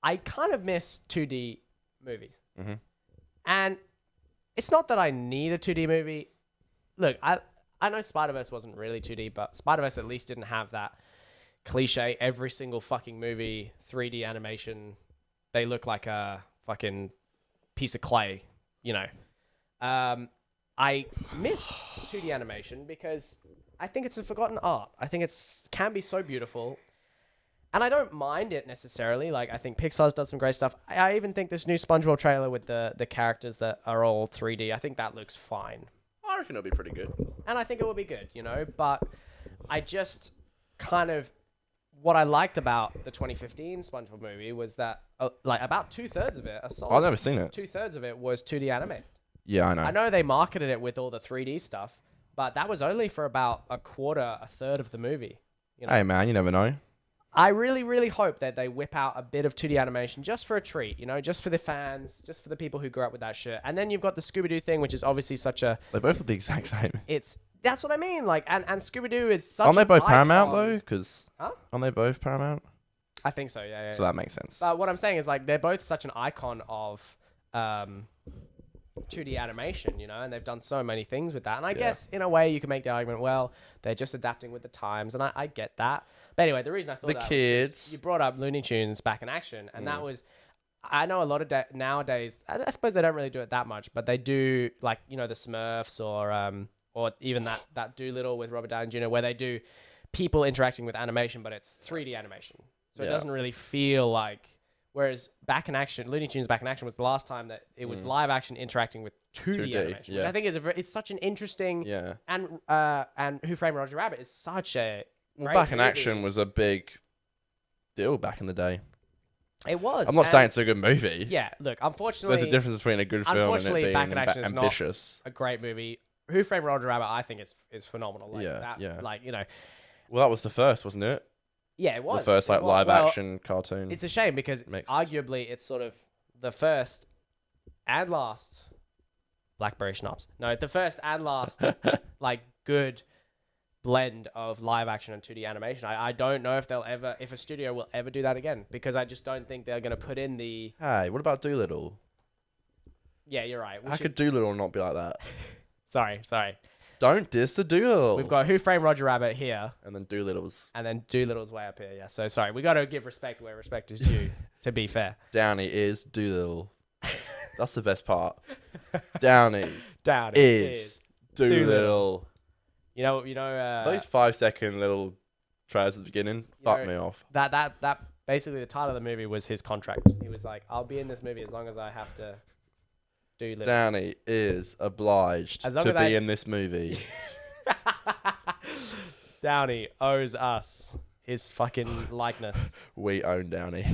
I kind of miss 2D movies. Mm-hmm. And it's not that I need a 2D movie. Look, I know Spider-Verse wasn't really 2D, but Spider-Verse at least didn't have that cliche every single fucking movie 3D animation. They look like a fucking piece of clay, you know. I miss 2D animation because I think it's a forgotten art. I think can be so beautiful. And I don't mind it necessarily. Like, I think Pixar's done some great stuff. I even think this new SpongeBob trailer with the characters that are all 3D, I think that looks fine. I reckon it'll be pretty good. And I think it will be good, you know? But I just kind of... What I liked about the 2015 SpongeBob movie was that, like, about 2/3 of it, I've never seen it. 2/3 of it was 2D animated. Yeah, I know. I know they marketed it with all the 3D stuff, but that was only for about a third of the movie. You know? Hey, man, you never know. I really, really hope that they whip out a bit of 2D animation just for a treat, you know, just for the fans, just for the people who grew up with that shit. And then you've got the Scooby-Doo thing, which is obviously such a... They both look the exact same. That's what I mean. Like, and Scooby-Doo is such Aren't they both icon. Paramount, though? Because Huh? aren't they both Paramount? I think so, yeah. So that makes sense. But what I'm saying is, like, they're both such an icon of 2D animation, you know, and they've done so many things with that. And I guess, in a way, you can make the argument, well, they're just adapting with the times, and I get that. But anyway, the reason I thought The that was kids. you brought up Looney Tunes back in action, and that was... I know a lot of nowadays, I suppose they don't really do it that much, but they do, like, you know, the Smurfs or even that Doolittle with Robert Downey Jr., where they do people interacting with animation, but it's 3D animation. So it doesn't really feel like... Whereas back in action, Looney Tunes back in action was the last time that it was live action interacting with 2D animation, which I think is it's such an interesting... Yeah. And Who Framed Roger Rabbit is such a... Well, back in action was a big deal back in the day. It was. I'm not saying it's a good movie. Yeah, look, unfortunately... There's a difference between a good film and it being Back in Action is ambitious. not a great movie. Who Framed Roger Rabbit, I think, is phenomenal. Like, Yeah. Like, you know... Well, that was the first, wasn't it? Yeah, it was. The first like live action cartoon. It's a shame because arguably it's sort of the first and last Blackberry Schnapps. No, the first and last like good blend of live action and 2D animation. I don't know if if a studio will ever do that again, because I just don't think they're going to put in the... Hey, what about Doolittle? Yeah, you're right. How could Doolittle not be like that? Sorry. Don't diss the Doolittle. We've got Who Framed Roger Rabbit here. And then Doolittle's. And then Doolittle's way up here, yeah. So, sorry. We got to give respect where respect is due, to be fair. Downey is Doolittle. That's the best part. Downey is Doolittle. You know... Those 5-second little tries at the beginning fucked me off. That basically the title of the movie was his contract. He was like, I'll be in this movie as long as I have to do little. Downey is obliged to be in this movie. Downey owes us his fucking likeness. We own Downey.